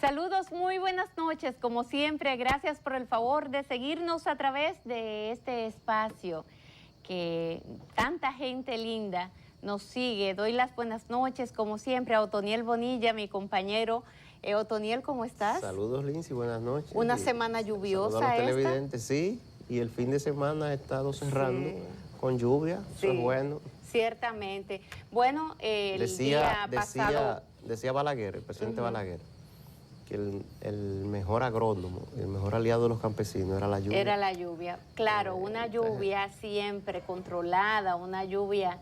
Saludos, muy buenas noches. Como siempre, gracias por el favor de seguirnos a través de este espacio que tanta gente linda nos sigue. Doy las buenas noches, como siempre, a Otoniel Bonilla, mi compañero. Otoniel, ¿cómo estás? Saludos, Lindsay, buenas noches. Una semana lluviosa. Saludos a los televidentes, sí. Y el fin de semana ha estado cerrando con lluvia, eso es bueno. Ciertamente. Bueno, el día pasado... Decía Balaguer, el presidente Balaguer, que el mejor agrónomo, el mejor aliado de los campesinos era la lluvia. Era la lluvia, claro, una lluvia siempre controlada, una lluvia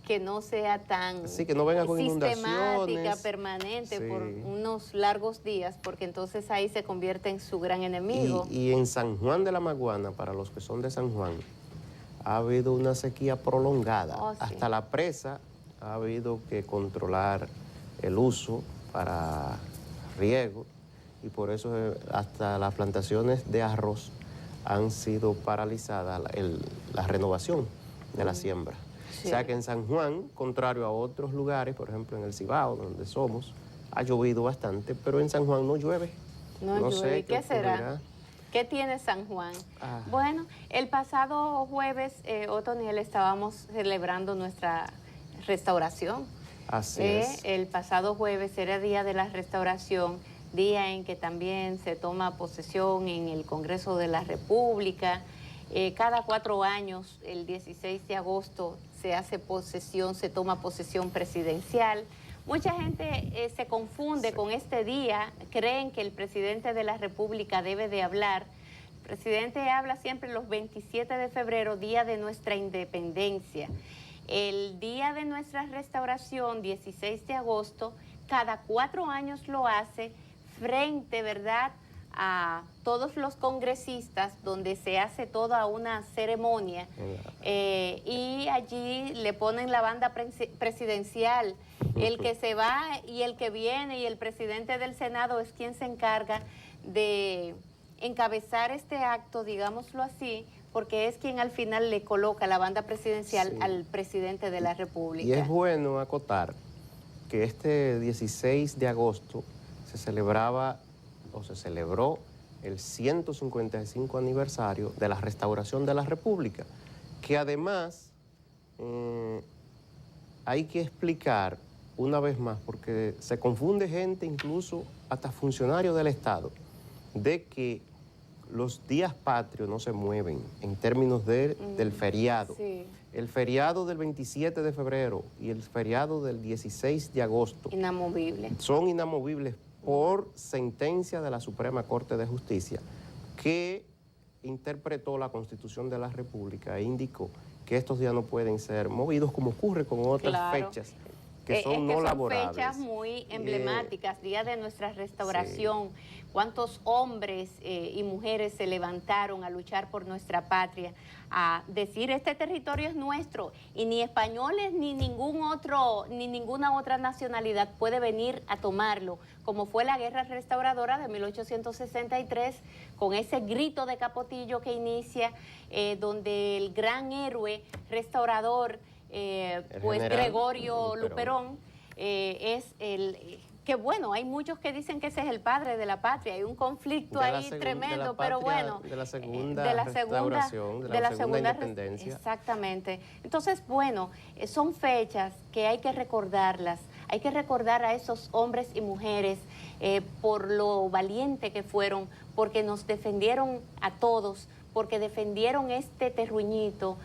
que no sea tan que no venga con sistemática, permanente, por unos largos días, porque entonces ahí se convierte en su gran enemigo. Y en San Juan de la Maguana, para los que son de San Juan, ha habido una sequía prolongada. Hasta la presa ha habido que controlar el uso para riego, y por eso hasta las plantaciones de arroz han sido paralizadas, la renovación de la siembra. O sea que en San Juan, contrario a otros lugares, por ejemplo en el Cibao, donde somos, ha llovido bastante, pero en San Juan no llueve. No llueve. Sé ¿Qué será? ¿Qué tiene San Juan? Bueno, el pasado jueves, Otoniel, estábamos celebrando nuestra restauración. Así es. El pasado jueves era Día de la Restauración, día en que también se toma posesión en el Congreso de la República. Cada 4 años, el 16 de agosto, se hace posesión, se toma posesión presidencial. Mucha gente se confunde con este día, creen que el presidente de la República debe de hablar. El presidente habla siempre los 27 de febrero, día de nuestra independencia. El día de nuestra restauración, 16 de agosto, cada 4 años lo hace frente, ¿verdad?, a todos los congresistas, donde se hace toda una ceremonia y allí le ponen la banda presidencial. El que se va y el que viene, y el presidente del Senado es quien se encarga de encabezar este acto, digámoslo así, porque es quien al final le coloca la banda presidencial al presidente de la República. Y es bueno acotar que este 16 de agosto se celebraba o se celebró el 155 aniversario de la restauración de la República, que además hay que explicar una vez más, porque se confunde gente, incluso hasta funcionarios del Estado, de que los días patrios no se mueven en términos del feriado. El feriado del 27 de febrero y el feriado del 16 de agosto son inamovibles por sentencia de la Suprema Corte de Justicia, que interpretó la Constitución de la República e indicó que estos días no pueden ser movidos, como ocurre con otras fechas que son no laborables. Son fechas muy emblemáticas, día de nuestra restauración. Cuántos hombres y mujeres se levantaron a luchar por nuestra patria, a decir este territorio es nuestro, y ni españoles ni ninguna otra nacionalidad puede venir a tomarlo, como fue la guerra restauradora de 1863, con ese grito de Capotillo que inicia, donde el gran héroe restaurador, pues Gregorio Luperón, es el... que bueno, hay muchos que dicen que ese es el padre de la patria, hay un conflicto ahí tremendo, pero bueno, de la segunda restauración, de la segunda independencia. Exactamente. Entonces, bueno, son fechas que hay que recordarlas, hay que recordar a esos hombres y mujeres por lo valiente que fueron, porque nos defendieron a todos, porque defendieron este terruñito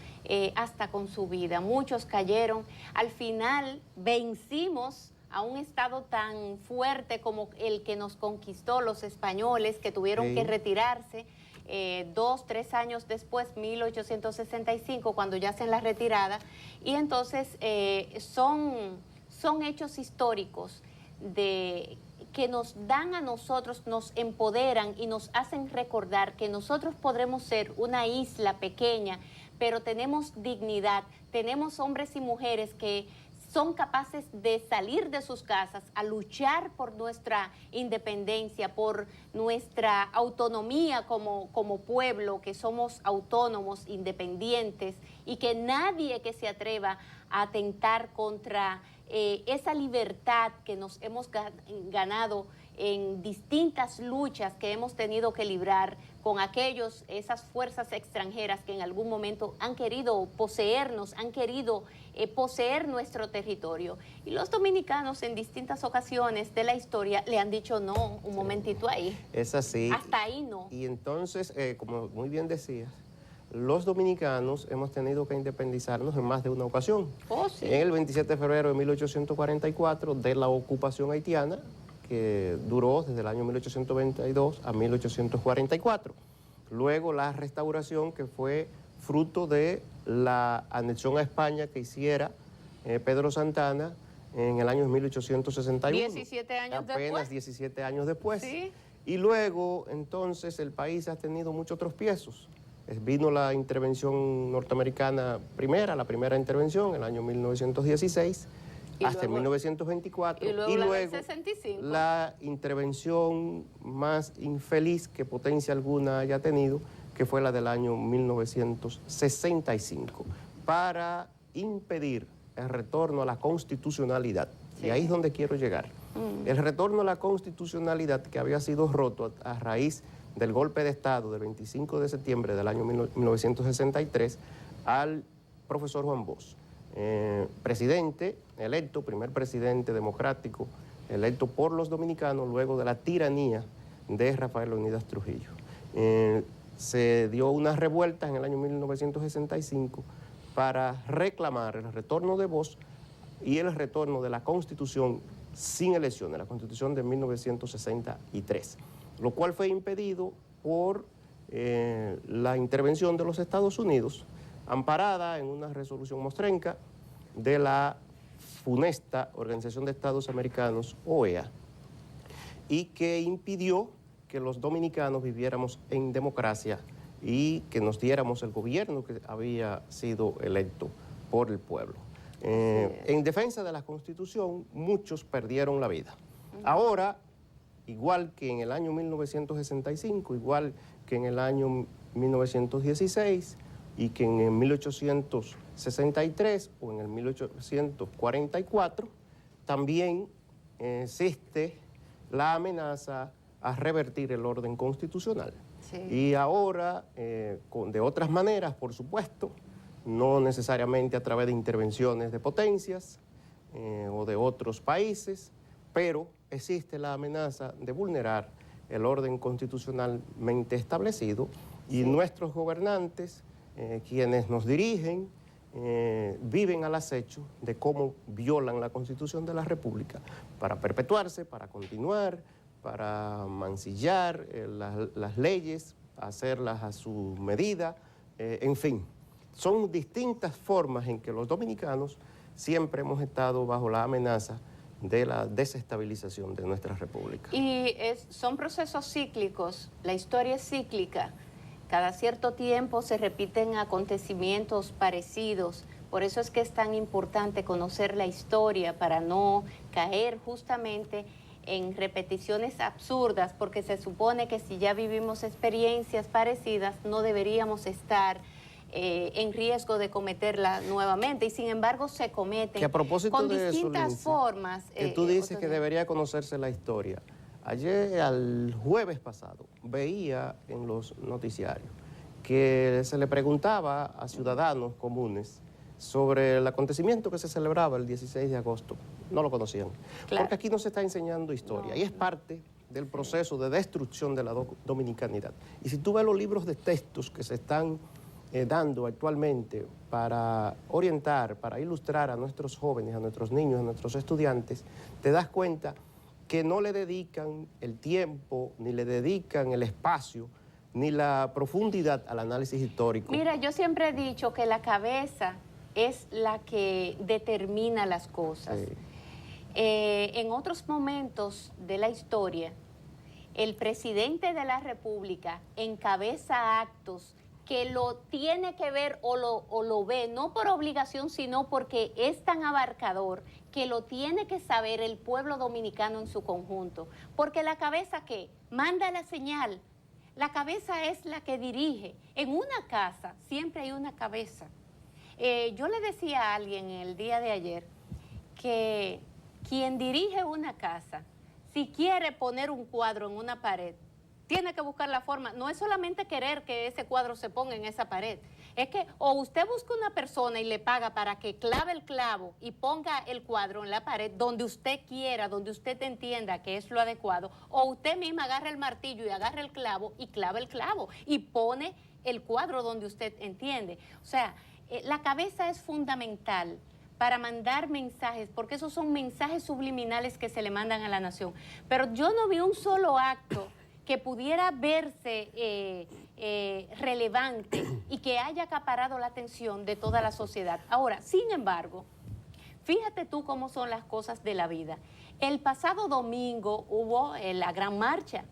hasta con su vida. Muchos cayeron, al final vencimos a un Estado tan fuerte como el que nos conquistó, los españoles, que tuvieron que retirarse 2, 3 años después, 1865, cuando ya hacen la retirada. Y entonces son hechos históricos que nos dan a nosotros, nos empoderan y nos hacen recordar que nosotros podremos ser una isla pequeña, pero tenemos dignidad, tenemos hombres y mujeres que son capaces de salir de sus casas a luchar por nuestra independencia, por nuestra autonomía como pueblo, que somos autónomos, independientes y que nadie que se atreva a atentar contra esa libertad que nos hemos ganado en distintas luchas que hemos tenido que librar con esas fuerzas extranjeras que en algún momento han querido poseernos, han querido poseer nuestro territorio. Y los dominicanos en distintas ocasiones de la historia le han dicho no, un momentito ahí. Es así. Hasta ahí no. Y entonces, como muy bien decías, los dominicanos hemos tenido que independizarnos en más de una ocasión. Oh, sí. En el 27 de febrero de 1844, de la ocupación haitiana, que duró desde el año 1822 a 1844. Luego la restauración, que fue fruto de la anexión a España que hiciera Pedro Santana en el año 1861. 17 años apenas después. 17 años después. Sí. Y luego, entonces, el país ha tenido muchos tropiezos. Vino la intervención norteamericana la primera intervención, en el año 1916, hasta 1924. Y luego la del 65. La intervención más infeliz que potencia alguna haya tenido, que fue la del año 1965, para impedir el retorno a la constitucionalidad. Sí. Y ahí es donde quiero llegar. El retorno a la constitucionalidad que había sido roto a raíz del golpe de Estado del 25 de septiembre del año 1963 al profesor Juan Bosch, presidente electo, primer presidente democrático electo por los dominicanos luego de la tiranía de Rafael Leónidas Trujillo. Se dio unas revueltas en el año 1965 para reclamar el retorno de Bosch y el retorno de la Constitución sin elecciones, la Constitución de 1963, lo cual fue impedido por la intervención de los Estados Unidos, amparada en una resolución mostrenca de la funesta Organización de Estados Americanos, OEA, y que impidió que los dominicanos viviéramos en democracia y que nos diéramos el gobierno que había sido electo por el pueblo. En defensa de la Constitución, muchos perdieron la vida. Ahora, igual que en el año 1965, igual que en el año 1916 y que en el 1863 o en el 1844, también existe la amenaza a revertir el orden constitucional. Sí. Y ahora, de otras maneras, por supuesto, no necesariamente a través de intervenciones de potencias o de otros países, pero existe la amenaza de vulnerar el orden constitucionalmente establecido y nuestros gobernantes, quienes nos dirigen, viven al acecho de cómo violan la Constitución de la República para perpetuarse, para continuar, para mancillar las leyes, hacerlas a su medida, en fin. Son distintas formas en que los dominicanos siempre hemos estado bajo la amenaza de la desestabilización de nuestra república. Y son procesos cíclicos, la historia es cíclica, cada cierto tiempo se repiten acontecimientos parecidos, por eso es que es tan importante conocer la historia para no caer justamente en repeticiones absurdas, porque se supone que si ya vivimos experiencias parecidas no deberíamos estar en riesgo de cometerla nuevamente, y sin embargo se cometen que a propósito con de distintas eso, Lindsay, formas. Que tú dices que debería conocerse la historia. Ayer, al jueves pasado, veía en los noticiarios que se le preguntaba a ciudadanos comunes sobre el acontecimiento que se celebraba el 16 de agosto. No lo conocían. Claro. Porque aquí no se está enseñando historia, y es parte del proceso de destrucción de la dominicanidad. Y si tú ves los libros de textos que se están dando actualmente para orientar, para ilustrar a nuestros jóvenes, a nuestros niños, a nuestros estudiantes, te das cuenta que no le dedican el tiempo, ni le dedican el espacio, ni la profundidad al análisis histórico. Mira, yo siempre he dicho que la cabeza es la que determina las cosas. Sí. En otros momentos de la historia, el presidente de la República encabeza actos que lo tiene que ver o lo ve, no por obligación, sino porque es tan abarcador que lo tiene que saber el pueblo dominicano en su conjunto. Porque la cabeza, ¿qué? Manda la señal. La cabeza es la que dirige. En una casa siempre hay una cabeza. Yo le decía a alguien el día de ayer que quien dirige una casa, si quiere poner un cuadro en una pared, tiene que buscar la forma. No es solamente querer que ese cuadro se ponga en esa pared. Es que o usted busca una persona y le paga para que clave el clavo y ponga el cuadro en la pared donde usted quiera, donde usted entienda que es lo adecuado, o usted misma agarra el martillo y agarra el clavo y clava el clavo y pone el cuadro donde usted entiende. O sea, la cabeza es fundamental para mandar mensajes, porque esos son mensajes subliminales que se le mandan a la nación. Pero yo no vi un solo acto que pudiera verse relevante y que haya acaparado la atención de toda la sociedad. Ahora, sin embargo, fíjate tú cómo son las cosas de la vida. El pasado domingo hubo la gran marcha,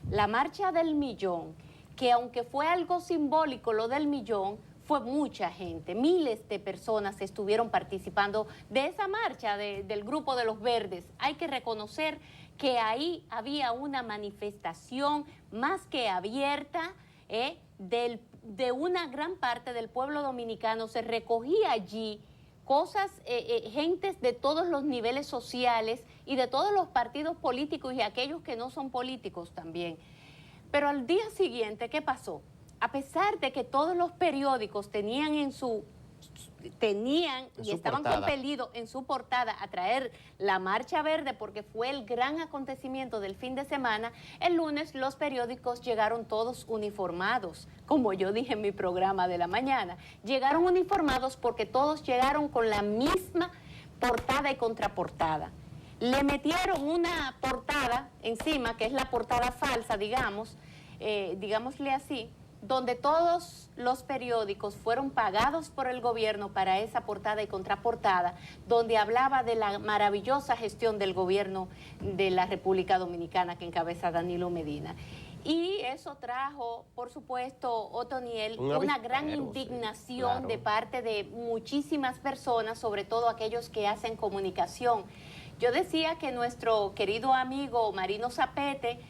la marcha del millón, que aunque fue algo simbólico lo del millón, fue mucha gente, miles de personas estuvieron participando de esa marcha del Grupo de los Verdes. Hay que reconocer que ahí había una manifestación más que abierta de una gran parte del pueblo dominicano. Se recogía allí cosas, gentes de todos los niveles sociales y de todos los partidos políticos y aquellos que no son políticos también. Pero al día siguiente, ¿qué pasó? A pesar de que todos los periódicos tenían y estaban compelidos en su portada a traer la Marcha Verde porque fue el gran acontecimiento del fin de semana, el lunes los periódicos llegaron todos uniformados, como yo dije en mi programa de la mañana. Llegaron uniformados porque todos llegaron con la misma portada y contraportada. Le metieron una portada encima, que es la portada falsa, digámosle así, donde todos los periódicos fueron pagados por el gobierno para esa portada y contraportada, donde hablaba de la maravillosa gestión del gobierno de la República Dominicana que encabeza Danilo Medina. Y eso trajo, por supuesto, Otoniel, una gran indignación, sí, claro, de parte de muchísimas personas, sobre todo aquellos que hacen comunicación. Yo decía que nuestro querido amigo Marino Zapete,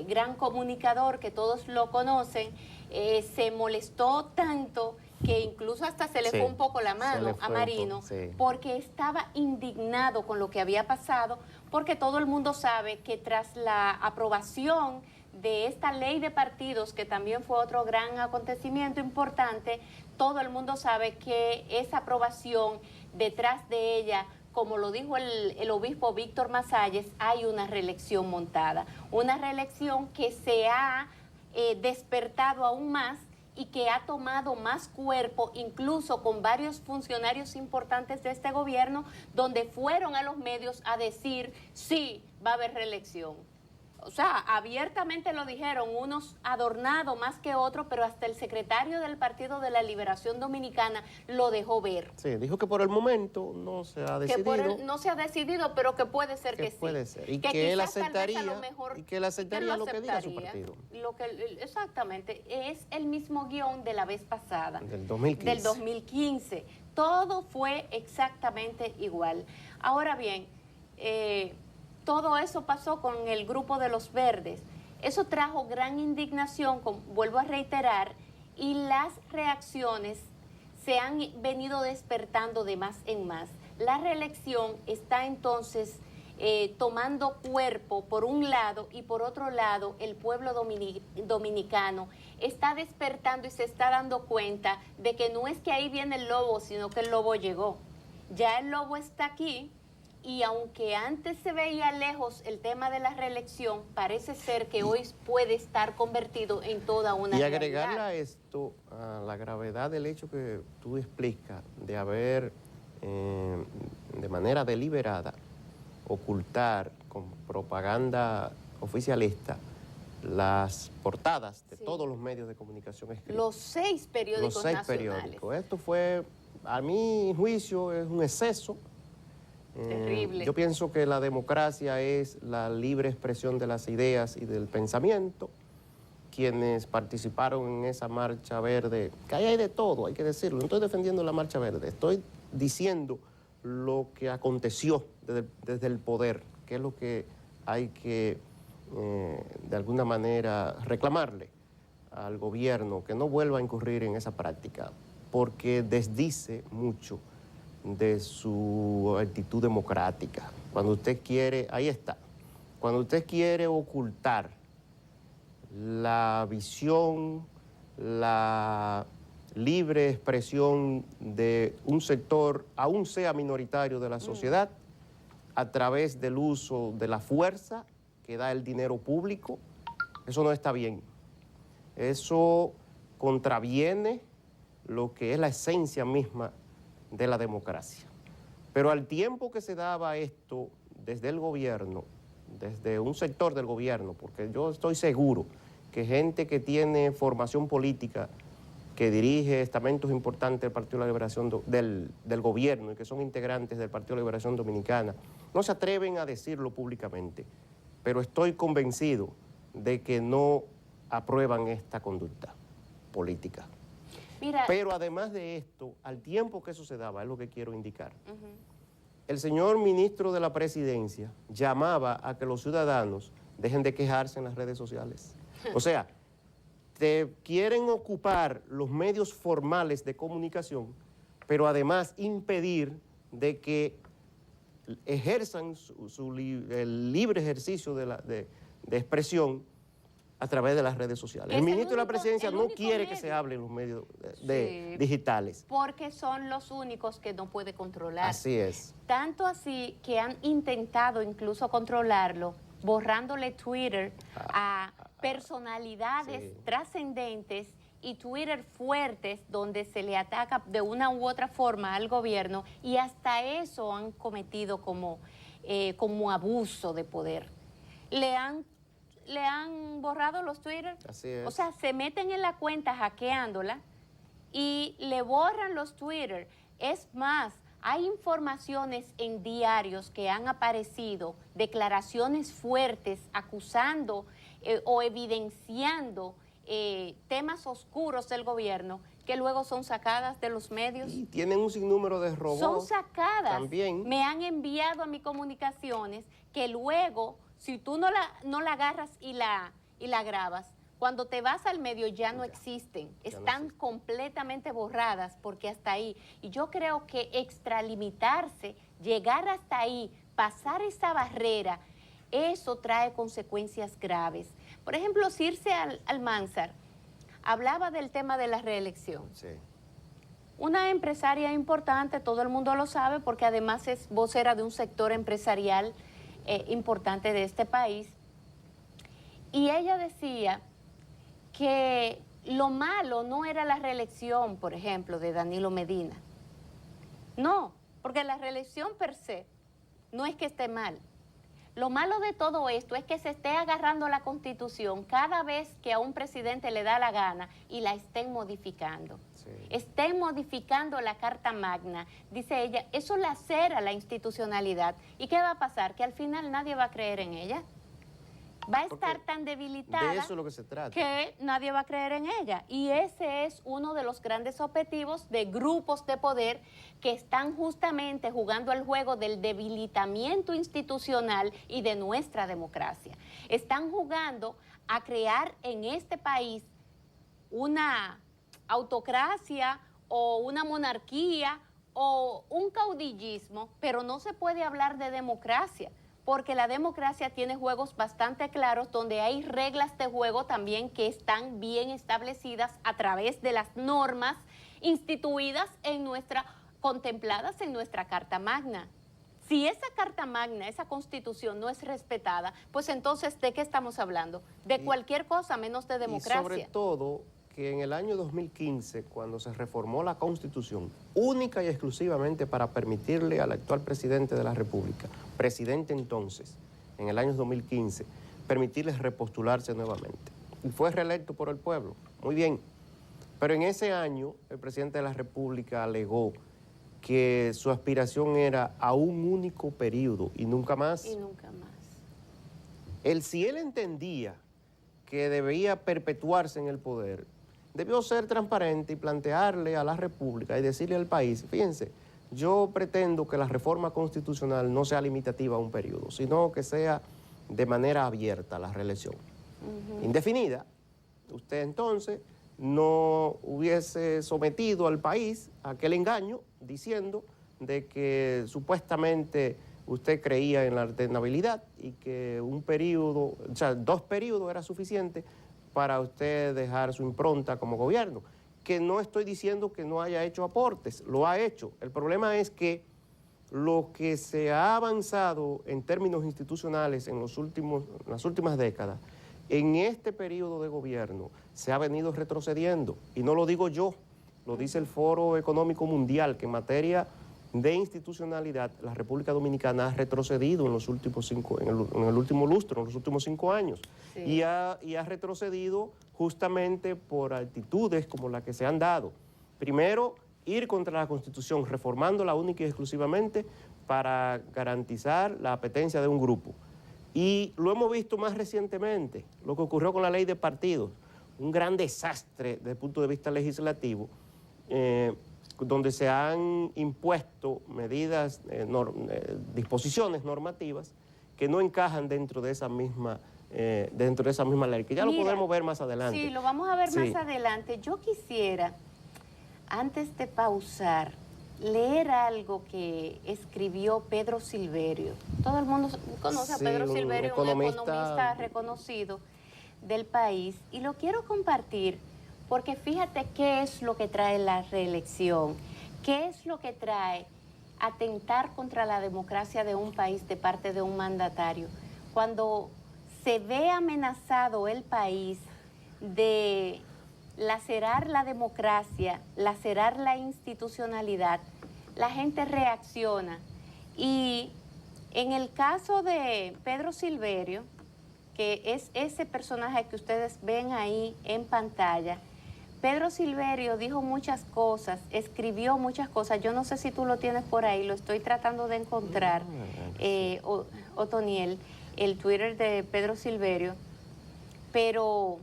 gran comunicador que todos lo conocen, se molestó tanto que incluso hasta se le fue un poco la mano a Marino, porque estaba indignado con lo que había pasado, porque todo el mundo sabe que tras la aprobación de esta ley de partidos, que también fue otro gran acontecimiento importante, todo el mundo sabe que esa aprobación, detrás de ella, como lo dijo el obispo Víctor Masalles, hay una reelección montada. Una reelección que se ha despertado aún más y que ha tomado más cuerpo, incluso con varios funcionarios importantes de este gobierno, donde fueron a los medios a decir, sí, va a haber reelección. O sea, abiertamente lo dijeron, unos adornados más que otros, pero hasta el secretario del Partido de la Liberación Dominicana lo dejó ver. Sí, dijo que por el momento no se ha decidido. No se ha decidido, pero que puede ser que sí. Puede ser. Y que él aceptaría, lo que diga su partido. Exactamente. Es el mismo guión de la vez pasada. Del 2015. Del 2015. Todo fue exactamente igual. Ahora bien, todo eso pasó con el Grupo de los Verdes. Eso trajo gran indignación, vuelvo a reiterar, y las reacciones se han venido despertando de más en más. La reelección está entonces tomando cuerpo por un lado, y por otro lado el pueblo dominicano está despertando y se está dando cuenta de que no es que ahí viene el lobo, sino que el lobo llegó. Ya el lobo está aquí. Y aunque antes se veía lejos el tema de la reelección, parece ser que hoy puede estar convertido en toda una realidad. Y agregarle a esto, a la gravedad del hecho que tú explicas, de haber de manera deliberada ocultar con propaganda oficialista las portadas de todos los medios de comunicación escritos. Los 6 periódicos nacionales. Los 6 periódicos. Esto fue, a mi juicio, es un exceso. Terrible. Yo pienso que la democracia es la libre expresión de las ideas y del pensamiento. Quienes participaron en esa marcha verde, que ahí hay de todo, hay que decirlo. No estoy defendiendo la marcha verde, estoy diciendo lo que aconteció desde el poder, que es lo que hay que, de alguna manera, reclamarle al gobierno, que no vuelva a incurrir en esa práctica. porque desdice mucho de su actitud democrática. Cuando usted quiere, ahí está, cuando usted quiere ocultar la visión, la libre expresión de un sector, aún sea minoritario de la sociedad, a través del uso de la fuerza que da el dinero público, eso no está bien. Eso contraviene lo que es la esencia misma de la democracia. Pero al tiempo que se daba esto desde el gobierno, desde un sector del gobierno, porque yo estoy seguro que gente que tiene formación política, que dirige estamentos importantes del Partido de la Liberación del gobierno y que son integrantes del Partido de la Liberación Dominicana, no se atreven a decirlo públicamente, pero estoy convencido de que no aprueban esta conducta política. Mira, pero además de esto, al tiempo que eso se daba, es lo que quiero indicar, el señor ministro de la Presidencia llamaba a que los ciudadanos dejen de quejarse en las redes sociales. O sea, te quieren ocupar los medios formales de comunicación, pero además impedir de que ejerzan el libre ejercicio de expresión a través de las redes sociales. El ministro de la Presidencia no quiere que se hable en los medios digitales. Porque son los únicos que no puede controlar. Así es. Tanto así que han intentado incluso controlarlo, borrándole Twitter a personalidades trascendentes y Twitter fuertes donde se le ataca de una u otra forma al gobierno, y hasta eso han cometido como abuso de poder. Le han borrado los Twitter. Así es. O sea, se meten en la cuenta hackeándola y le borran los Twitter. Es más, hay informaciones en diarios que han aparecido, declaraciones fuertes acusando o evidenciando temas oscuros del gobierno que luego son sacadas de los medios. Y tienen un sinnúmero de robots. Son sacadas. También. Me han enviado a mis comunicaciones que luego, si tú no la agarras y la grabas, cuando te vas al medio ya no existen, están completamente borradas, porque hasta ahí. Y yo creo que extralimitarse, llegar hasta ahí, pasar esa barrera, eso trae consecuencias graves. Por ejemplo, Circe Almanzar hablaba del tema de la reelección. Sí. Una empresaria importante, todo el mundo lo sabe, porque además es vocera de un sector empresarial importante de este país. Y ella decía que lo malo no era la reelección, por ejemplo, de Danilo Medina. No, porque la reelección per se no es que esté mal. Lo malo de todo esto es que se esté agarrando la Constitución cada vez que a un presidente le da la gana y la estén modificando. Sí. Estén modificando la Carta Magna. Dice ella, eso lacera la institucionalidad. ¿Y qué va a pasar? Que al final nadie va a creer en ella. Va a estar tan debilitada de eso es lo que se trata, que nadie va a creer en ella. Y ese es uno de los grandes objetivos de grupos de poder que están justamente jugando el juego del debilitamiento institucional y de nuestra democracia. Están jugando a crear en este país una autocracia o una monarquía o un caudillismo, pero no se puede hablar de democracia, porque la democracia tiene juegos bastante claros donde hay reglas de juego también que están bien establecidas a través de las normas instituidas contempladas en nuestra Carta Magna. Si esa Carta Magna, esa Constitución no es respetada, pues entonces, ¿de qué estamos hablando? De cualquier cosa menos de democracia. Y sobre todo que en el año 2015, cuando se reformó la Constitución, única y exclusivamente para permitirle al actual presidente de la República, presidente entonces, en el año 2015, permitirles repostularse nuevamente. Y fue reelecto por el pueblo. Muy bien. Pero en ese año, el presidente de la República alegó que su aspiración era a un único periodo y nunca más. Y nunca más. Si él entendía que debía perpetuarse en el poder, debió ser transparente y plantearle a la República y decirle al país, fíjense, yo pretendo que la reforma constitucional no sea limitativa a un periodo, sino que sea de manera abierta la reelección. Indefinida. Usted entonces no hubiese sometido al país a aquel engaño diciendo de que supuestamente usted creía en la alternabilidad y que un periodo, o sea, 2 periodos era suficiente para usted dejar su impronta como gobierno. Que no estoy diciendo que no haya hecho aportes, lo ha hecho. El problema es que lo que se ha avanzado en términos institucionales en las últimas décadas, en este periodo de gobierno se ha venido retrocediendo. Y no lo digo yo, lo dice el Foro Económico Mundial, que en materia de institucionalidad la República Dominicana ha retrocedido en los últimos en el último lustro, en los últimos 5 años. Sí. Y ha retrocedido justamente por actitudes como las que se han dado. Primero, ir contra la Constitución, reformándola única y exclusivamente para garantizar la apetencia de un grupo. Y lo hemos visto más recientemente, lo que ocurrió con la ley de partidos, un gran desastre desde el punto de vista legislativo, donde se han impuesto medidas, disposiciones normativas que no encajan dentro de esa misma ley, que ya lo podremos ver más adelante. Sí, lo vamos a ver más adelante. Yo quisiera, antes de pausar, leer algo que escribió Pedro Silverio. Todo el mundo conoce a Pedro Silverio, un economista reconocido del país, y lo quiero compartir porque fíjate qué es lo que trae la reelección, qué es lo que trae atentar contra la democracia de un país de parte de un mandatario. Cuando se ve amenazado el país de lacerar la democracia, lacerar la institucionalidad, la gente reacciona. Y en el caso de Pedro Silverio, que es ese personaje que ustedes ven ahí en pantalla, Pedro Silverio dijo muchas cosas, escribió muchas cosas. Yo no sé si tú lo tienes por ahí, lo estoy tratando de encontrar, Otoniel, el Twitter de Pedro Silverio, pero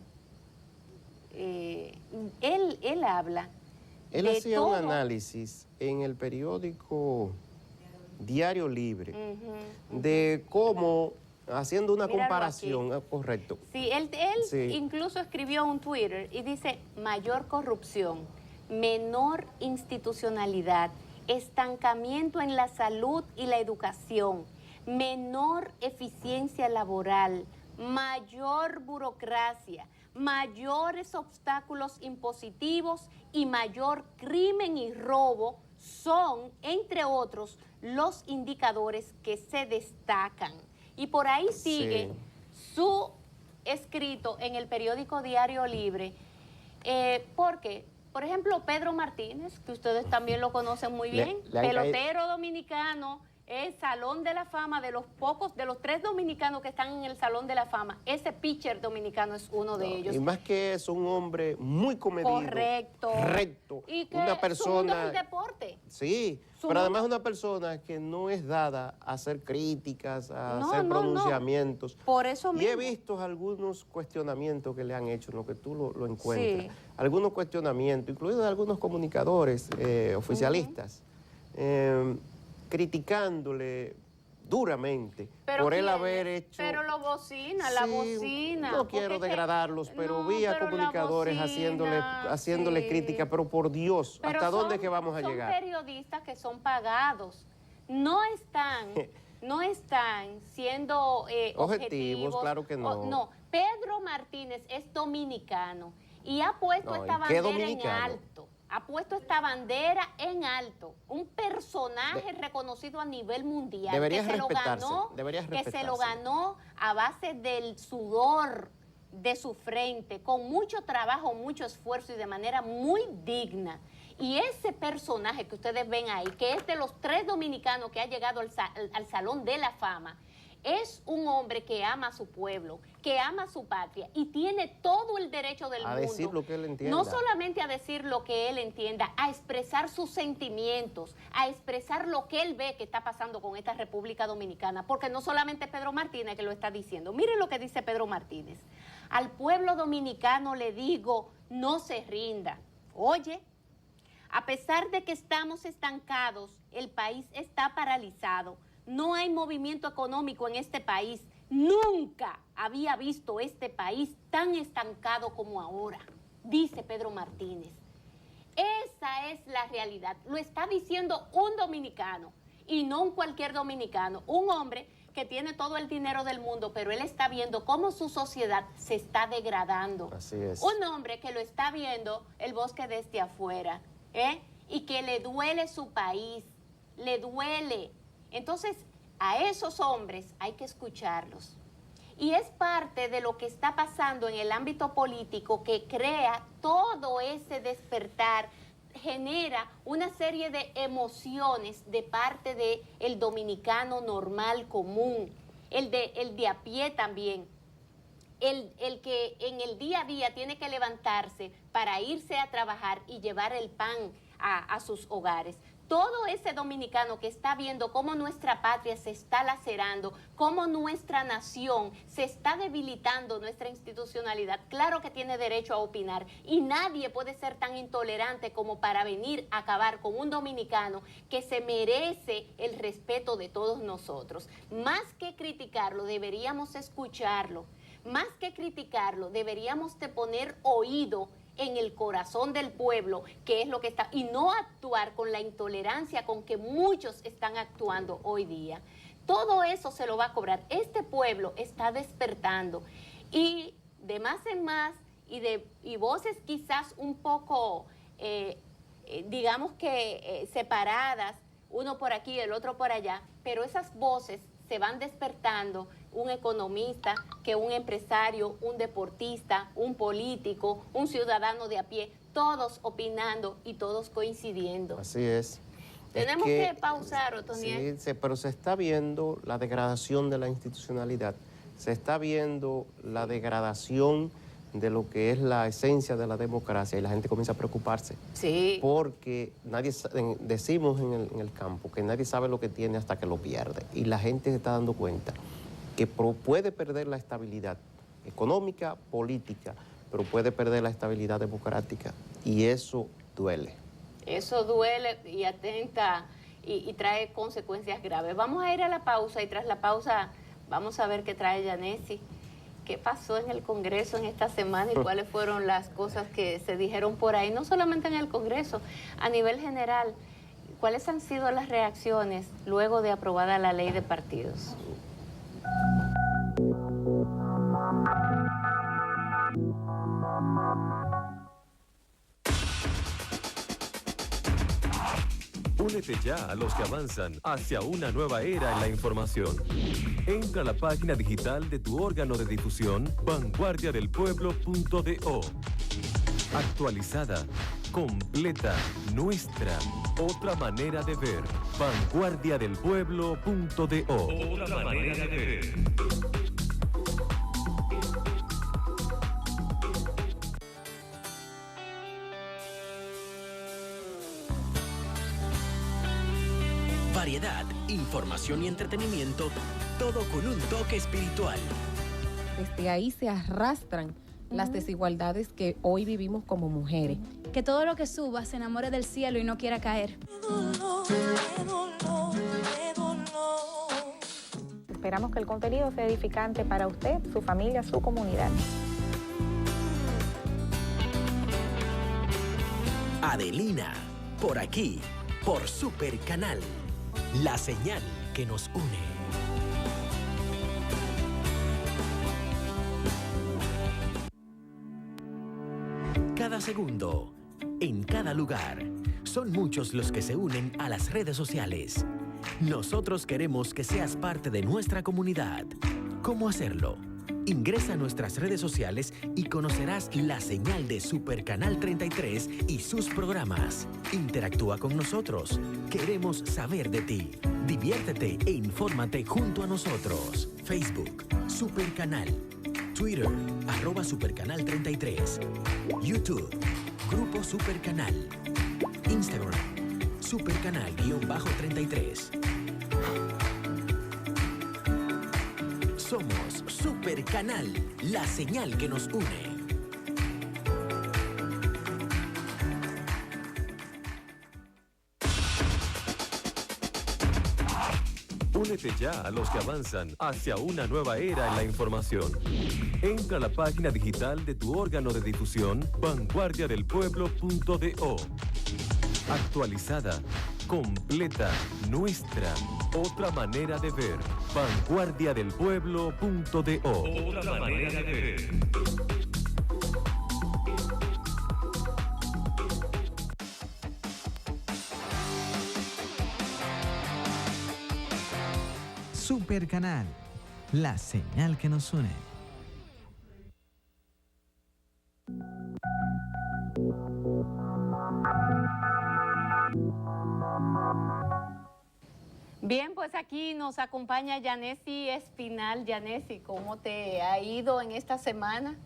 él habla. Él hacía un análisis en el periódico Diario Libre de cómo, haciendo una comparación, correcto. Sí, él incluso escribió un Twitter y dice: mayor corrupción, menor institucionalidad, estancamiento en la salud y la educación, menor eficiencia laboral, mayor burocracia, mayores obstáculos impositivos y mayor crimen y robo son, entre otros, los indicadores que se destacan. Y por ahí sigue su escrito en el periódico Diario Libre, porque, por ejemplo, Pedro Martínez, que ustedes también lo conocen muy bien, pelotero dominicano, es Salón de la Fama, de los 3 dominicanos que están en el Salón de la Fama, ese pitcher dominicano es uno de ellos. Y más que eso, un hombre muy comedido. Correcto. Recto. Y que una persona, su mundo es el deporte. Sí, pero además una persona que no es dada a hacer críticas, a hacer pronunciamientos. Por eso mismo. Y he visto algunos cuestionamientos que le han hecho, en lo que tú lo encuentras. Sí. Algunos cuestionamientos, incluidos de algunos comunicadores oficialistas. Criticándole duramente por él haber hecho... Pero lo bocina, la bocina. No quiero degradarlos, pero vi a comunicadores haciéndole crítica, pero por Dios, ¿hasta dónde es que vamos a llegar? Son periodistas que son pagados, no están siendo objetivos. Claro que no. No, Pedro Martínez es dominicano y ha puesto esta bandera en alto. Ha puesto esta bandera en alto, un personaje reconocido a nivel mundial, que se lo ganó a base del sudor de su frente, con mucho trabajo, mucho esfuerzo y de manera muy digna. Y ese personaje que ustedes ven ahí, que es de los 3 dominicanos que ha llegado al Salón de la Fama, es un hombre que ama a su pueblo, que ama a su patria y tiene todo el derecho del mundo. A decir lo que él entienda. No solamente a decir lo que él entienda, a expresar sus sentimientos, a expresar lo que él ve que está pasando con esta República Dominicana, porque no solamente Pedro Martínez que lo está diciendo. Miren lo que dice Pedro Martínez. Al pueblo dominicano le digo, no se rinda. Oye, a pesar de que estamos estancados, el país está paralizado. No hay movimiento económico en este país. Nunca había visto este país tan estancado como ahora. dice Pedro Martínez. Esa es la realidad. Lo está diciendo un dominicano y no un cualquier dominicano, un hombre que tiene todo el dinero del mundo, pero él está viendo cómo su sociedad se está degradando. Así es. Un hombre que lo está viendo el bosque desde afuera, y que le duele su país, le duele. Entonces, a esos hombres hay que escucharlos. Y es parte de lo que está pasando en el ámbito político que crea todo ese despertar, genera una serie de emociones de parte del dominicano normal, común, el de a pie también, el que en el día a día tiene que levantarse para irse a trabajar y llevar el pan a sus hogares. Todo ese dominicano que está viendo cómo nuestra patria se está lacerando, cómo nuestra nación se está debilitando, nuestra institucionalidad, claro que tiene derecho a opinar y nadie puede ser tan intolerante como para venir a acabar con un dominicano que se merece el respeto de todos nosotros. Más que criticarlo, deberíamos escucharlo. Más que criticarlo, deberíamos de poner oído en el corazón del pueblo, que es lo que está, y no actuar con la intolerancia con que muchos están actuando hoy día. Todo eso se lo va a cobrar. Este pueblo está despertando y de más en más y voces quizás un poco, digamos que separadas, uno por aquí, el otro por allá, pero esas voces se van despertando, un economista, que un empresario, un deportista, un político, un ciudadano de a pie, todos opinando y todos coincidiendo. Así es. Tenemos que pausar, Otoniel. Sí, pero se está viendo la degradación de la institucionalidad, se está viendo la degradación de lo que es la esencia de la democracia y la gente comienza a preocuparse. Sí. Porque decimos en el campo que nadie sabe lo que tiene hasta que lo pierde. Y la gente se está dando cuenta que puede perder la estabilidad económica, política, pero puede perder la estabilidad democrática. Y eso duele. Eso duele y atenta y trae consecuencias graves. Vamos a ir a la pausa y tras la pausa vamos a ver qué trae Yanesi. ¿Qué pasó en el Congreso en esta semana y cuáles fueron las cosas que se dijeron por ahí? No solamente en el Congreso, a nivel general. ¿Cuáles han sido las reacciones luego de aprobada la ley de partidos? Únete ya a los que avanzan hacia una nueva era en la información. Entra a la página digital de tu órgano de difusión, vanguardiadelpueblo.do. Actualizada, completa, nuestra. Otra manera de ver. Vanguardiadelpueblo.do. Otra manera de ver. Variedad, información y entretenimiento, todo con un toque espiritual. Desde ahí se arrastran las desigualdades que hoy vivimos como mujeres. Que todo lo que suba se enamore del cielo y no quiera caer. Esperamos que el contenido sea edificante para usted, su familia, su comunidad. Adelina, por aquí, por Super Canal. La señal que nos une. Cada segundo, en cada lugar, son muchos los que se unen a las redes sociales. Nosotros queremos que seas parte de nuestra comunidad. ¿Cómo hacerlo? Ingresa a nuestras redes sociales y conocerás la señal de Super Canal 33 y sus programas. Interactúa con nosotros. Queremos saber de ti. Diviértete e infórmate junto a nosotros. Facebook, Super Canal. Twitter, @supercanal33. YouTube, Grupo Super Canal. Instagram, supercanal_33. Somos Super Canal, la señal que nos une. Únete ya a los que avanzan hacia una nueva era en la información. Entra a la página digital de tu órgano de difusión, vanguardiadelpueblo.do. Actualizada, completa, nuestra. Otra manera de ver. Vanguardiadelpueblo.do. Otra manera de ver. Super Canal, la señal que nos une. Bien, pues aquí nos acompaña Yanesi Espinal. Yanesi, ¿cómo te ha ido en esta semana?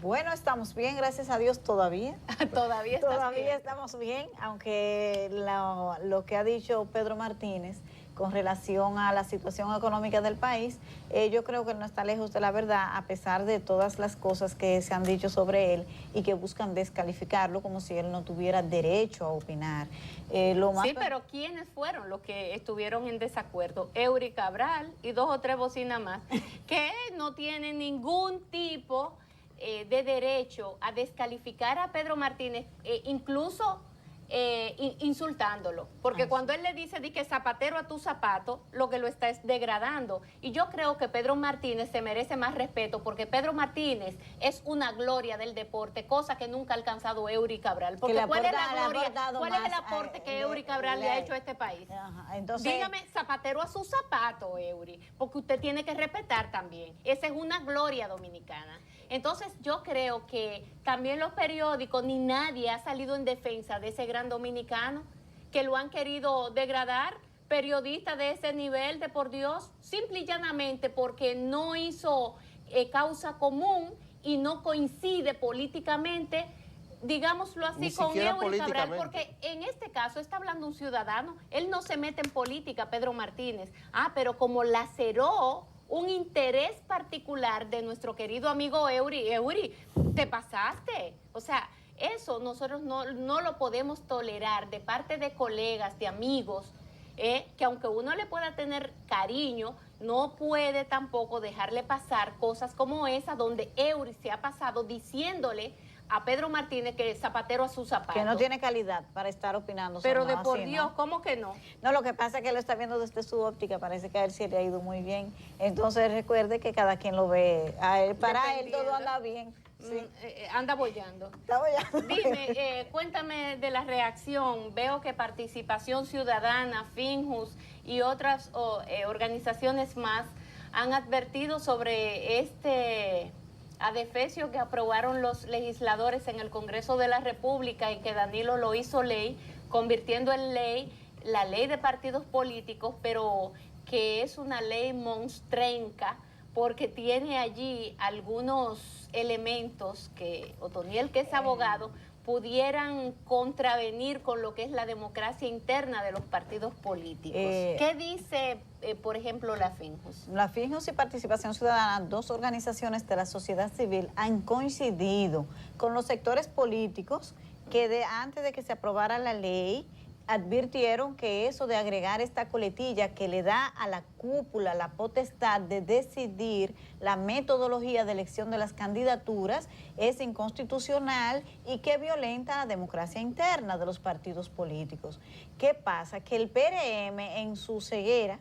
Bueno, estamos bien, gracias a Dios todavía. Todavía estamos bien, aunque lo que ha dicho Pedro Martínez con relación a la situación económica del país, yo creo que no está lejos de la verdad, a pesar de todas las cosas que se han dicho sobre él y que buscan descalificarlo como si él no tuviera derecho a opinar. Pero ¿quiénes fueron los que estuvieron en desacuerdo? Eury Cabral y 2 o 3 bocinas más, que no tienen ningún tipo de derecho a descalificar a Pedro Martínez, incluso insultándolo, porque cuando él le dice di que zapatero a tu zapato, lo que lo está es degradando. Y yo creo que Pedro Martínez se merece más respeto, porque Pedro Martínez es una gloria del deporte, cosa que nunca ha alcanzado Eury Cabral. Porque ¿cuál es la gloria? ¿Cuál es el aporte que Eury Cabral le ha hecho a este país? Entonces, dígame, zapatero a su zapato, Eury, porque usted tiene que respetar también. Esa es una gloria dominicana. Entonces yo creo que también los periódicos ni nadie ha salido en defensa de ese gran dominicano, que lo han querido degradar, periodistas de ese nivel, de por Dios, simple y llanamente porque no hizo causa común y no coincide políticamente, digámoslo así, con Eury Cabral, porque en este caso está hablando un ciudadano, él no se mete en política, Pedro Martínez, pero como laceró un interés particular de nuestro querido amigo Eury, te pasaste. O sea, eso nosotros no lo podemos tolerar de parte de colegas, de amigos, que aunque uno le pueda tener cariño, no puede tampoco dejarle pasar cosas como esa, donde Eury se ha pasado diciéndole a Pedro Martínez que zapatero a su zapato. Que no tiene calidad para estar opinando. Pero de por Dios, ¿no? ¿Cómo que no? No, lo que pasa es que él lo está viendo desde su óptica, parece que a él sí le ha ido muy bien. Entonces recuerde que cada quien lo ve a él, para él todo anda bien. Sí. Anda bollando. Está bollando. Dime, cuéntame de la reacción. Veo que Participación Ciudadana, Finjus y otras organizaciones más han advertido sobre este adefesio que aprobaron los legisladores en el Congreso de la República y que Danilo lo hizo ley, convirtiendo en ley la ley de partidos políticos, pero que es una ley monstrenca porque tiene allí algunos elementos que Otoniel, que es abogado, pudieran contravenir con lo que es la democracia interna de los partidos políticos. ¿Qué dice, por ejemplo, la Finjus? La Finjus y Participación Ciudadana, 2 organizaciones de la sociedad civil, han coincidido con los sectores políticos que antes de que se aprobara la ley, advirtieron que eso de agregar esta coletilla que le da a la cúpula la potestad de decidir la metodología de elección de las candidaturas es inconstitucional y que violenta la democracia interna de los partidos políticos. ¿Qué pasa? Que el PRM en su ceguera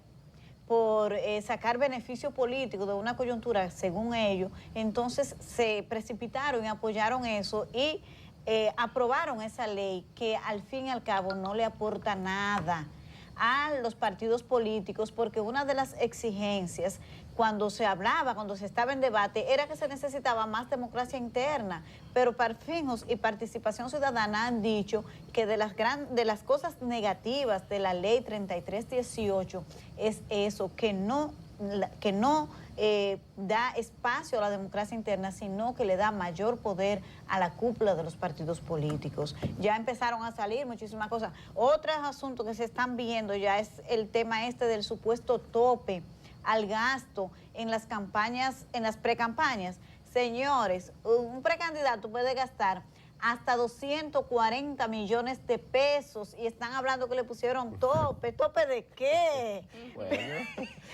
por sacar beneficio político de una coyuntura, según ellos, entonces se precipitaron y apoyaron eso y aprobaron esa ley que al fin y al cabo no le aporta nada a los partidos políticos, porque una de las exigencias cuando se estaba en debate, era que se necesitaba más democracia interna, pero Finjus y Participación Ciudadana han dicho que de las cosas negativas de la ley 3318 es eso, que no da espacio a la democracia interna, sino que le da mayor poder a la cúpula de los partidos políticos. Ya empezaron a salir muchísimas cosas. Otros asuntos que se están viendo ya es el tema del supuesto tope al gasto en las campañas, en las precampañas. Señores, un precandidato puede gastar hasta 240 millones de pesos y están hablando que le pusieron tope. ¿Tope de qué? Bueno,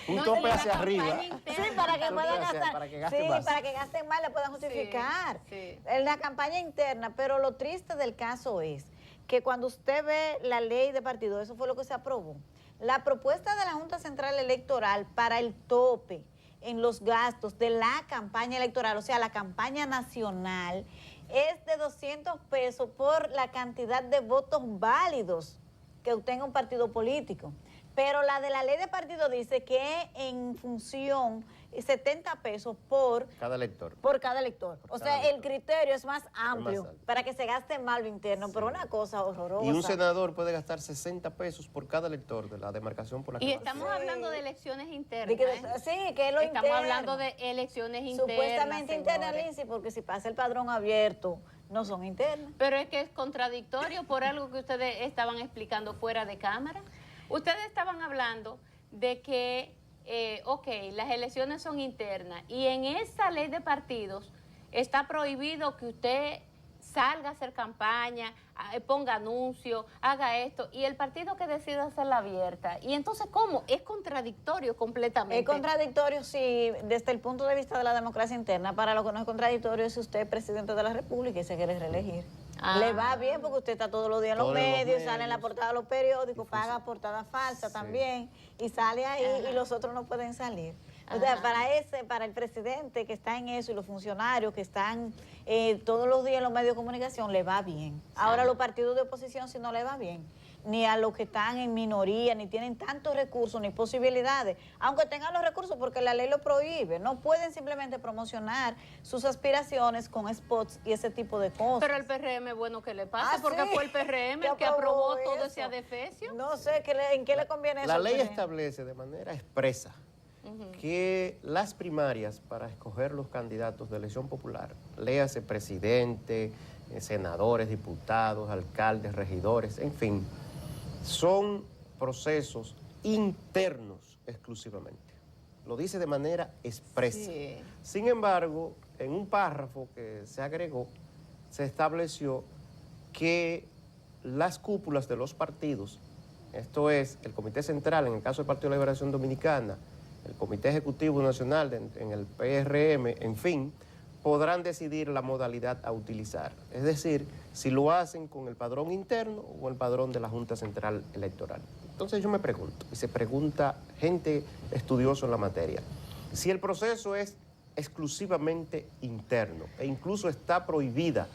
un No, tope de la hacia arriba. campaña interna. Sí, para que Tope puedan hacia- gastar. para que gasten Sí, más. para que gasten más, le puedan justificar. sí. En la campaña interna, pero lo triste del caso es que cuando usted ve la ley de partido, eso fue lo que se aprobó. La propuesta de la Junta Central Electoral para el tope en los gastos de la campaña electoral, o sea, la campaña nacional, es de 200 pesos por la cantidad de votos válidos que obtenga un partido político. Pero la de la ley de partido dice que en función 70 pesos por Cada elector. cada elector. O sea, cada el criterio es más amplio alto. para que se gaste más lo interno, pero una cosa horrorosa. Y un senador puede gastar 60 pesos por cada elector de la demarcación por la que Y va. estamos hablando de elecciones internas. De que- ¿eh? sí, que es lo Estamos interno. hablando de elecciones internas. Supuestamente internas, señores. Lindsay, porque si pasa el padrón abierto, no son internas. Pero es que es contradictorio por algo que ustedes estaban explicando fuera de cámara. Ustedes estaban hablando de que, las elecciones son internas y en esa ley de partidos está prohibido que usted salga a hacer campaña, ponga anuncios, haga esto, y el partido que decida hacerla abierta. Y entonces, ¿cómo? Es contradictorio completamente. Es contradictorio, sí, desde el punto de vista de la democracia interna. Para lo que no es contradictorio es si usted es presidente de la República y se quiere reelegir. Ah. Le va bien porque usted está todos los días en los Todos los medios, sale en la medios. portada de los periódicos, paga portada falsa Sí. también, y sale ahí y los otros no pueden salir. O sea, para el presidente que está en eso y los funcionarios que están todos los días en los medios de comunicación, le va bien. Ahora los partidos de oposición si no le va bien, ni a los que están en minoría, ni tienen tantos recursos, ni posibilidades, aunque tengan los recursos porque la ley lo prohíbe, no pueden simplemente promocionar sus aspiraciones con spots y ese tipo de cosas. Pero el PRM, bueno, que le pasa, Ah, porque sí. fue el PRM ¿Qué el que aprobó todo eso? ese adefesio. No sé, ¿en qué le conviene eso? La al ley PRM? establece de manera expresa que las primarias para escoger los candidatos de elección popular, léase presidente, senadores, diputados, alcaldes, regidores, en fin, son procesos internos exclusivamente. Lo dice de manera expresa. Sí. Sin embargo, en un párrafo que se agregó, se estableció que las cúpulas de los partidos, esto es, el Comité Central, en el caso del Partido de la Liberación Dominicana, el Comité Ejecutivo Nacional en el PRM, en fin, podrán decidir la modalidad a utilizar. Es decir, si lo hacen con el padrón interno o el padrón de la Junta Central Electoral. Entonces yo me pregunto, y se pregunta gente estudiosa en la materia, si el proceso es exclusivamente interno e incluso está prohibida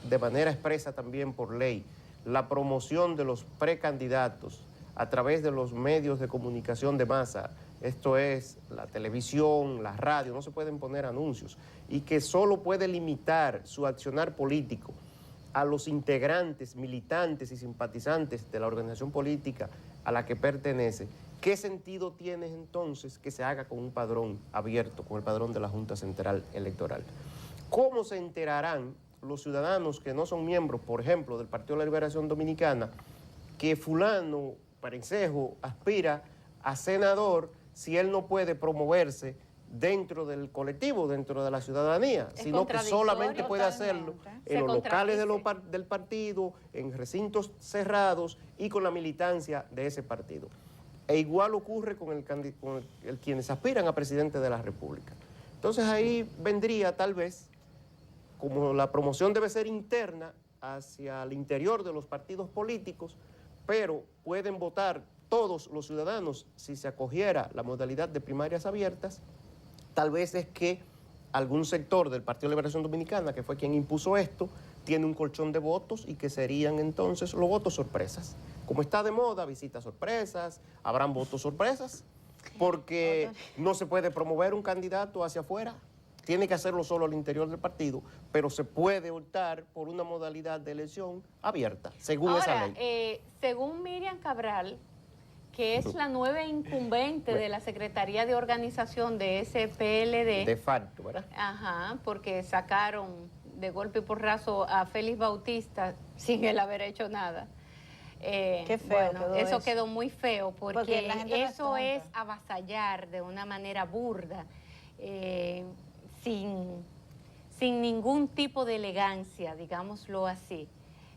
de manera expresa también por ley la promoción de los precandidatos a través de los medios de comunicación de masa, esto es la televisión, la radio, no se pueden poner anuncios, y que solo puede limitar su accionar político a los integrantes, militantes y simpatizantes de la organización política a la que pertenece, ¿qué sentido tiene entonces que se haga con un padrón abierto, con el padrón de la Junta Central Electoral? ¿Cómo se enterarán los ciudadanos que no son miembros, por ejemplo, del Partido de la Liberación Dominicana, que fulano, Parencejo, aspira a senador si él no puede promoverse dentro del colectivo, dentro de la ciudadanía, Es sino que solamente contradictorio puede hacerlo totalmente. en Se los locales contradice. del partido, en recintos cerrados y con la militancia de ese partido? E igual ocurre con quienes aspiran a presidente de la República. Entonces ahí vendría tal vez, como la promoción debe ser interna hacia el interior de los partidos políticos, pero pueden votar todos los ciudadanos si se acogiera la modalidad de primarias abiertas, tal vez es que algún sector del Partido de Liberación Dominicana, que fue quien impuso esto, tiene un colchón de votos y que serían entonces los votos sorpresas. Como está de moda, visitas sorpresas, habrán votos sorpresas, porque no se puede promover un candidato hacia afuera, tiene que hacerlo solo al interior del partido, pero se puede optar por una modalidad de elección abierta, según esa Ahora, ley. según Miriam Cabral, que es la nueva incumbente de la Secretaría de Organización de ese PLD, De facto, ¿verdad? ajá, porque sacaron de golpe y porrazo a Félix Bautista sin él haber hecho nada. Qué feo quedó eso eso. quedó muy feo porque la gente no es eso es sin ningún tipo de elegancia, digámoslo así.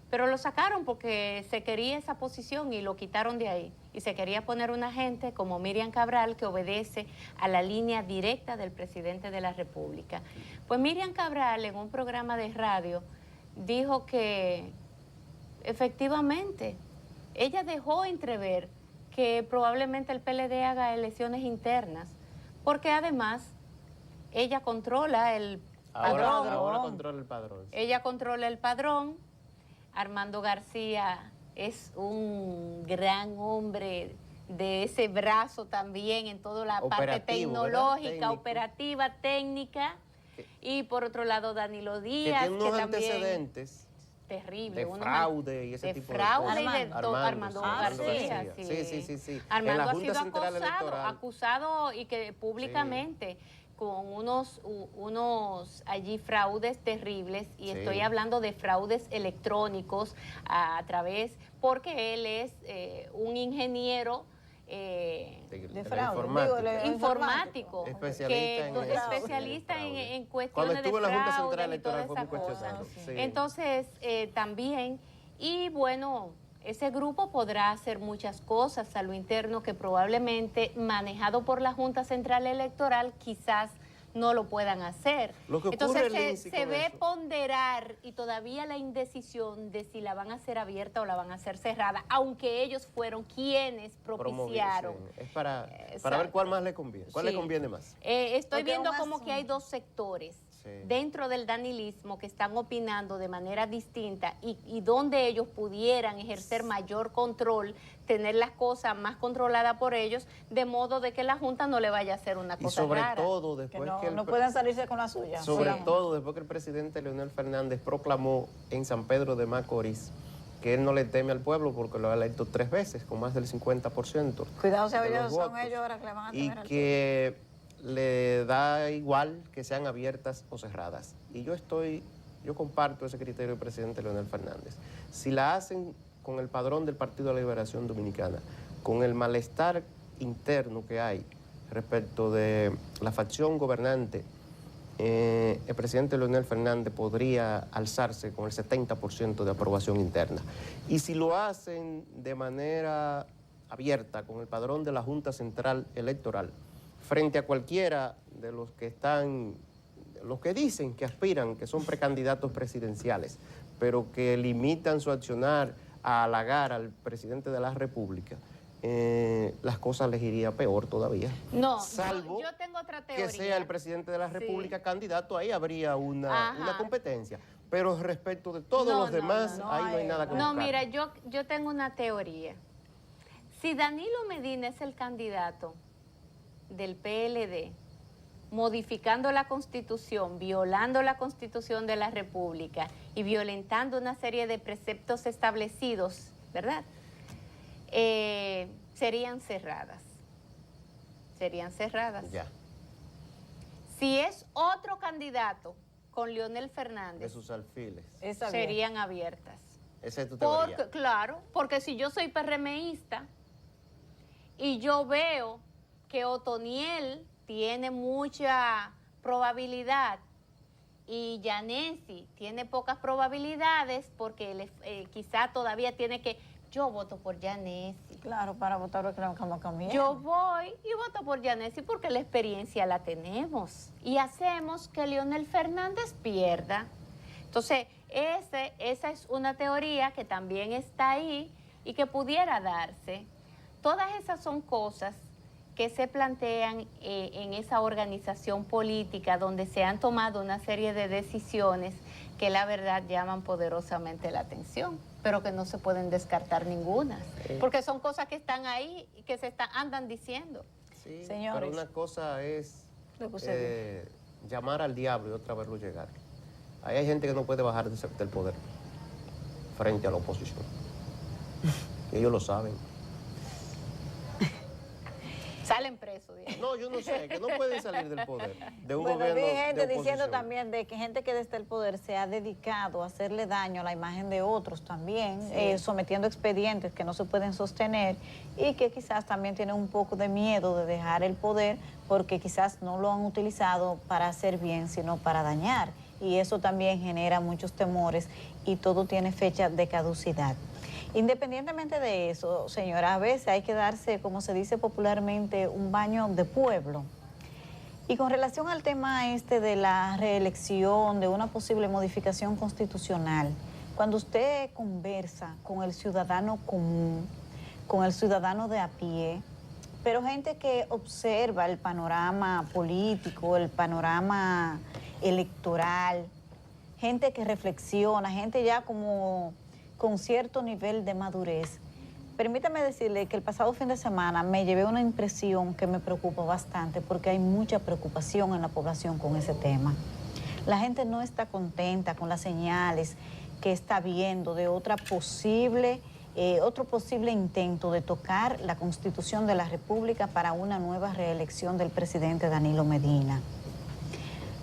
Pero lo sacaron porque se quería esa posición y lo quitaron de ahí. Y se quería poner una gente como Miriam Cabral que obedece a la línea directa del presidente de la República. Pues Miriam Cabral en un programa de radio dijo que efectivamente ella dejó entrever que probablemente el PLD haga elecciones internas, porque además ella controla el padrón. Ahora controla el padrón. Sí. Ella controla el padrón. Armando García es un gran hombre de ese brazo también en toda la parte tecnológica, operativa, técnica. Y por otro lado Danilo Díaz, que tiene unos también antecedentes terrible, de fraude y ese tipo de cosas. Armando, y de Armando García. Sí. Armando ha sido acusado y que públicamente con unos allí fraudes terribles, y estoy hablando de fraudes electrónicos a través, porque él es un ingeniero de fraude, informático, especialista en cuestiones de fraude y toda esa cosa. Entonces, también, y bueno, ese grupo podrá hacer muchas cosas a lo interno que probablemente, manejado por la Junta Central Electoral, quizás no lo puedan hacer. Entonces se ve ponderar y todavía la indecisión de si la van a hacer abierta o la van a hacer cerrada, aunque ellos fueron quienes propiciaron. Es para ver cuál más le conviene. ¿Cuál le conviene más? Estoy viendo como que hay dos sectores dentro del danilismo que están opinando de manera distinta y donde ellos pudieran ejercer mayor control, tener las cosas más controladas por ellos, de modo de que la Junta no le vaya a hacer una cosa rara. Y sobre todo después que no puedan salirse con la suya. Sobre todo después que el presidente Leonel Fernández proclamó en San Pedro de Macorís que él no le teme al pueblo porque lo ha electo 3 veces, con más del 50%. Cuidado, si ellos son ellos ahora que le van a temer al pueblo. Y que le da igual que sean abiertas o cerradas. Y yo comparto ese criterio del presidente Leonel Fernández. Si la hacen con el padrón del Partido de la Liberación Dominicana, con el malestar interno que hay respecto de la facción gobernante, el presidente Leonel Fernández podría alzarse con el 70% de aprobación interna. Y si lo hacen de manera abierta, con el padrón de la Junta Central Electoral, frente a cualquiera de los que están, los que dicen que aspiran, que son precandidatos presidenciales, pero que limitan su accionar a halagar al presidente de la República, las cosas les iría peor todavía. No, salvo yo tengo otra teoría. Que sea el presidente de la República candidato, ahí habría una competencia. Pero respecto de todos los demás, ahí no hay nada que buscar. No, mira, yo tengo una teoría. Si Danilo Medina es el candidato del PLD, modificando la Constitución, violando la Constitución de la República y violentando una serie de preceptos establecidos, ¿verdad? Serían cerradas. Serían cerradas. Ya. Si es otro candidato con Leonel Fernández, de sus alfiles, serían abiertas. Esa es tu teoría. Claro, porque si yo soy PRMista y yo veo que Otoniel tiene mucha probabilidad y Yanesi tiene pocas probabilidades porque quizá todavía tiene que... Yo voto por Yanesi. Claro, para votar por Clamacamien. Yo voy y voto por Yanesi porque la experiencia la tenemos y hacemos que Leonel Fernández pierda. Entonces, esa es una teoría que también está ahí y que pudiera darse. Todas esas son cosas que se plantean en esa organización política donde se han tomado una serie de decisiones que la verdad llaman poderosamente la atención, pero que no se pueden descartar ninguna, porque son cosas que están ahí y que andan diciendo. Sí, señores, pero una cosa es llamar al diablo y otra verlo llegar. Ahí hay gente que no puede bajar del poder frente a la oposición. Y ellos lo saben. Salen presos. No, yo no sé, que no pueden salir del poder. De un bueno, gobierno vi gente de diciendo también de que gente que desde el poder se ha dedicado a hacerle daño a la imagen de otros también, sometiendo expedientes que no se pueden sostener y que quizás también tienen un poco de miedo de dejar el poder porque quizás no lo han utilizado para hacer bien, sino para dañar. y eso también genera muchos temores y todo tiene fecha de caducidad. Independientemente de eso, señora, a veces hay que darse, como se dice popularmente, un baño de pueblo. Y con relación al tema este de la reelección, de una posible modificación constitucional, cuando usted conversa con el ciudadano común, con el ciudadano de a pie, pero gente que observa el panorama político, el panorama electoral, gente que reflexiona, gente ya como con cierto nivel de madurez. Permítame decirle que el pasado fin de semana me llevé una impresión que me preocupa bastante porque hay mucha preocupación en la población con ese tema. La gente no está contenta con las señales que está viendo de otro posible intento de tocar la Constitución de la República para una nueva reelección del presidente Danilo Medina.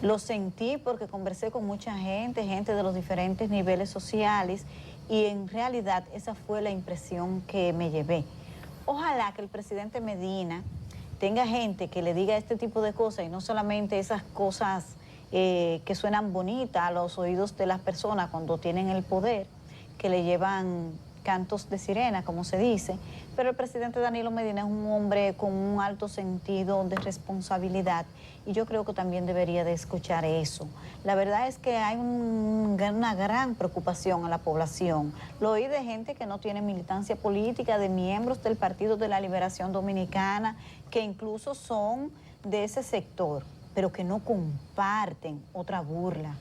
Lo sentí porque conversé con mucha gente de los diferentes niveles sociales, y en realidad esa fue la impresión que me llevé. Ojalá que el presidente Medina tenga gente que le diga este tipo de cosas y no solamente esas cosas que suenan bonitas a los oídos de las personas cuando tienen el poder, que le llevan cantos de sirena, como se dice, pero el presidente Danilo Medina es un hombre con un alto sentido de responsabilidad y yo creo que también debería de escuchar eso. La verdad es que hay una gran preocupación en la población. Lo oí de gente que no tiene militancia política, de miembros del Partido de la Liberación Dominicana, que incluso son de ese sector, pero que no comparten otra burla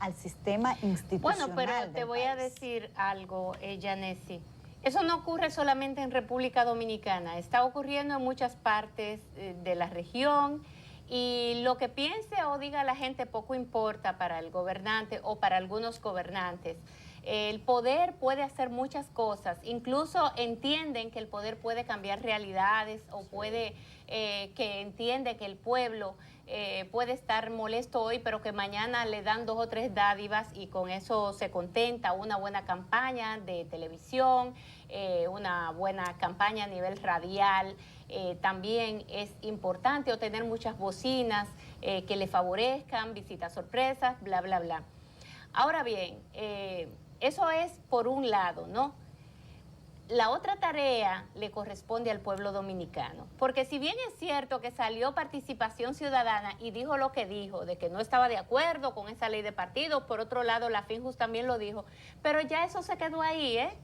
al sistema institucional. Bueno, pero te voy a decir algo, Yanesi. Eso no ocurre solamente en República Dominicana, está ocurriendo en muchas partes de la región, y lo que piense o diga la gente poco importa para el gobernante o para algunos gobernantes. El poder puede hacer muchas cosas, incluso entienden que el poder puede cambiar realidades o puede que entiende que el pueblo puede estar molesto hoy, pero que mañana le dan 2 o 3 dádivas y con eso se contenta. Una buena campaña de televisión, una buena campaña a nivel radial. También es importante obtener muchas bocinas que le favorezcan, visitas sorpresas, bla, bla, bla. Ahora bien, eso es por un lado, ¿no? La otra tarea le corresponde al pueblo dominicano, porque si bien es cierto que salió Participación Ciudadana y dijo lo que dijo, de que no estaba de acuerdo con esa ley de partidos, por otro lado la Finjus también lo dijo, pero ya eso se quedó ahí, ¿eh?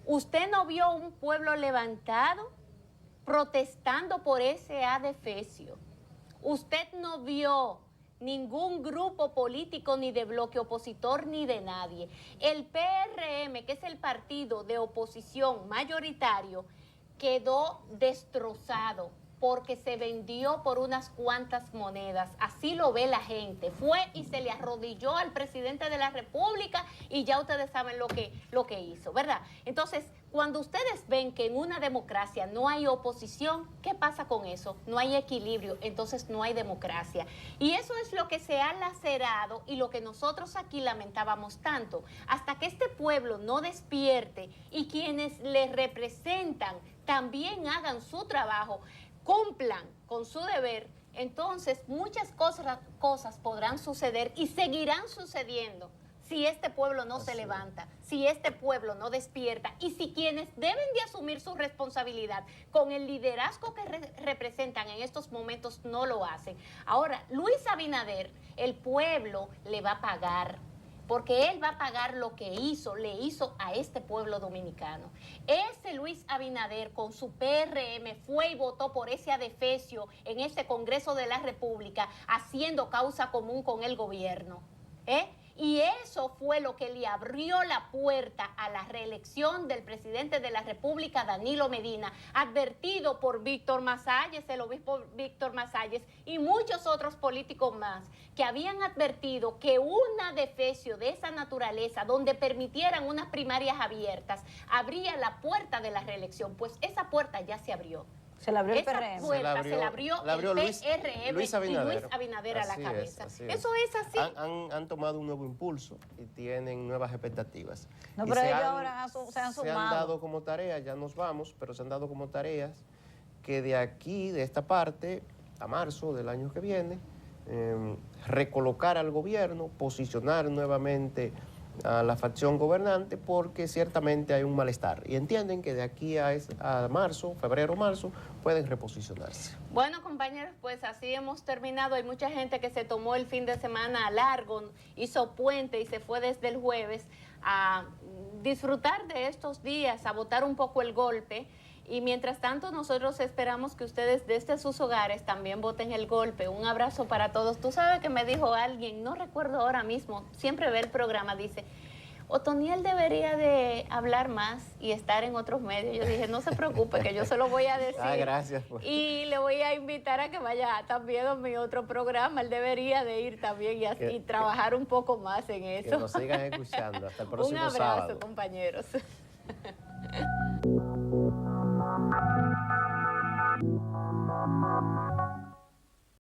¿Usted no vio un pueblo levantado protestando por ese adefesio? ¿Usted no vio ningún grupo político ni de bloque opositor ni de nadie? El PRM, que es el partido de oposición mayoritario, quedó destrozado porque se vendió por unas cuantas monedas. Así lo ve la gente. Fue y se le arrodilló al presidente de la República y ya ustedes saben lo que hizo, ¿verdad? Entonces, cuando ustedes ven que en una democracia no hay oposición, ¿qué pasa con eso? No hay equilibrio, entonces no hay democracia. Y eso es lo que se ha lacerado y lo que nosotros aquí lamentábamos tanto. Hasta que este pueblo no despierte y quienes le representan también hagan su trabajo, cumplan con su deber, entonces muchas cosas podrán suceder y seguirán sucediendo si este pueblo no se levanta, si este pueblo no despierta y si quienes deben de asumir su responsabilidad con el liderazgo que representan en estos momentos no lo hacen. Ahora, Luis Abinader, el pueblo le va a pagar, porque él va a pagar lo que le hizo a este pueblo dominicano. Ese Luis Abinader con su PRM fue y votó por ese adefesio en ese Congreso de la República, haciendo causa común con el gobierno, Y eso fue lo que le abrió la puerta a la reelección del presidente de la República, Danilo Medina, advertido por Víctor Masalles, el obispo Víctor Masalles, y muchos otros políticos más, que habían advertido que un adefesio de esa naturaleza, donde permitieran unas primarias abiertas, abría la puerta de la reelección. Pues esa puerta ya se abrió. Se la abrió el Esa PRM. puerta se la abrió el PRM Luis Abinader. y Luis Abinader a la cabeza. Eso es así. Han tomado un nuevo impulso y tienen nuevas expectativas. No, pero ellos ahora se han sumado. Se han dado como tarea, ya nos vamos, pero se han dado como tareas que de aquí, de esta parte, a marzo del año que viene, recolocar al gobierno, posicionar nuevamente a la facción gobernante, porque ciertamente hay un malestar y entienden que de aquí a marzo, febrero-marzo, pueden reposicionarse. Bueno, compañeros, pues así hemos terminado. Hay mucha gente que se tomó el fin de semana largo, hizo puente y se fue desde el jueves a disfrutar de estos días, a botar un poco el golpe. Y mientras tanto, nosotros esperamos que ustedes desde sus hogares también boten el golpe. Un abrazo para todos. Tú sabes que me dijo alguien, no recuerdo ahora mismo, siempre ve el programa, dice, Otoniel debería de hablar más y estar en otros medios. Yo dije, no se preocupe, que yo se lo voy a decir. Gracias. Y le voy a invitar a que vaya también a mi otro programa. Él debería de ir también y trabajar un poco más en eso. Que nos sigan escuchando. Hasta el próximo sábado. Un abrazo, compañeros. Thank you.